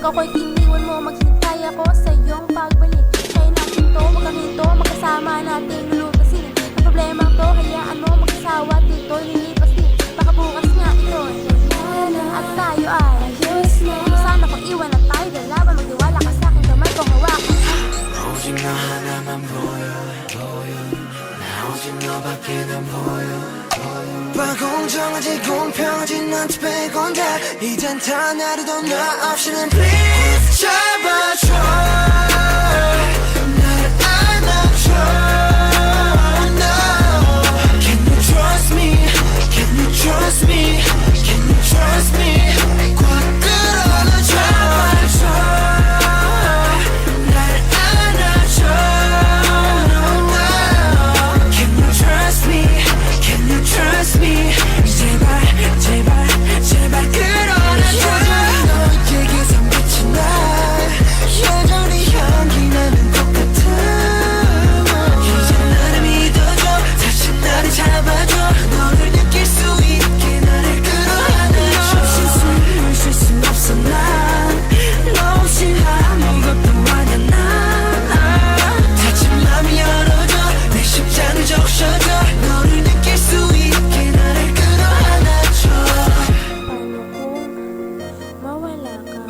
ako'y iniwan mo, maghintay ako sa iyong pagbalik. Kaya natin to, magkakinto, magkasama natin lulutasin. Ang problema ko, hayaan mo mag-asawa dito, lilipas din. Baka bukas nga ito at tayo ay ayos na. Sana kung iwan at tayo dalawa, magdiwala ka sa'king kamay kong hawak. 오직 너 하나만 보여 나 오직 너밖에 안 보여 공정하지 공평하지 넌 빼곤 다 이젠 단 하루도 너 없이는 please 잡아줘 날 안아줘 no. Can you trust me? Can you trust me? Can you trust me? 꽉 끌어안아 잡아줘 날 안아줘 no, no. Can you trust me? Can you trust me? 제발 제발 제발 끌어안아줘 너에게선 빛이 나 여전히 향기 나는 똑같아 이제 나를 믿어줘 다시 나를 잡아줘 너를 느낄 수 있게 나를 끌어안아줘 너 없이 숨을 쉴 순 없어 난너 없이 아무것도 아냐 난 다친 맘 열어줘 내 심장을 적셔줘 너를 느낄 수 있게 나를 끌어안아줘 Paano kung mawala ka?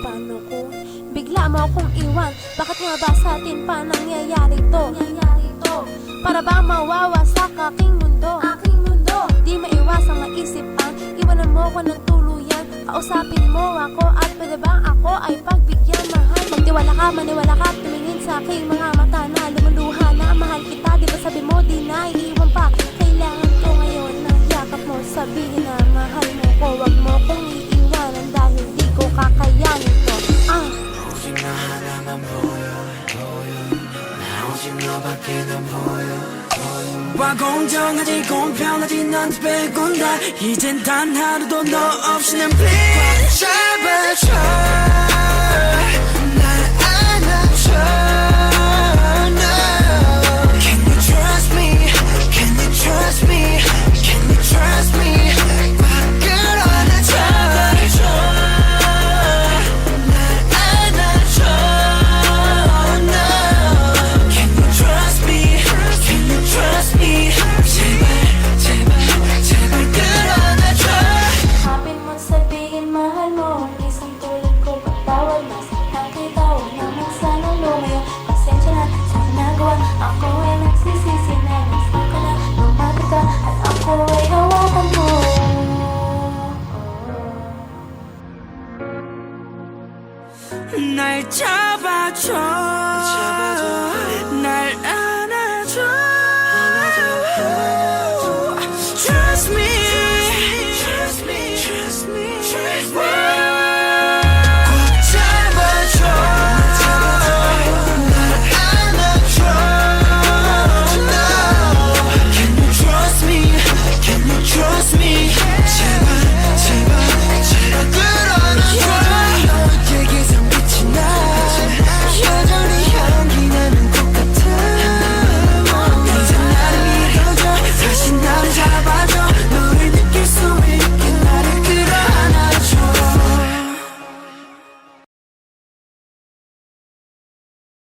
Paano kung bigla mo akong iwan? Bakit nga ba sa atin pa nangyayari to? Para bang mawawasak aking mundo? Di maiwasang maisip ang iwanan mo ko ng tuluyan. Kausapin mo ako at pwede bang ako ay pagbigyan mahal? Magtiwala ka, maniwala ka, tumingin sa aking mga mata na lumuluha na mahal kita. Di ba sabi mo di na iiwan pa? Kailangan ko ngayon ng yakap mo. Sabihin na mahal mo ko, wag mo kong iiwanan dahil di ko kakayanin to. 오직 너 하나만 보여 나 오직 너밖에 안 보여 공정하지 공평하지 넌 빼곤 다 이젠 단 하루도 너 없이는 please 잡아줘 날 안아줘 no. Can you trust me? Can you trust me? Can you trust me? 꽉 끌어안아 잡아줘 날 안아줘 no. Can you trust me? Can you trust me? 제발 제발 제발 끌어안아줘 Hanapin mo sabihin mahal mo ang isang tulad ko. Patawad na saktan kita, huwag naman sana lumayo. Pasensya na sa ginagawa, ako ay nagsisisi na minsan ka na lumapit ka at ako ay hawakan mo. 날 잡아줘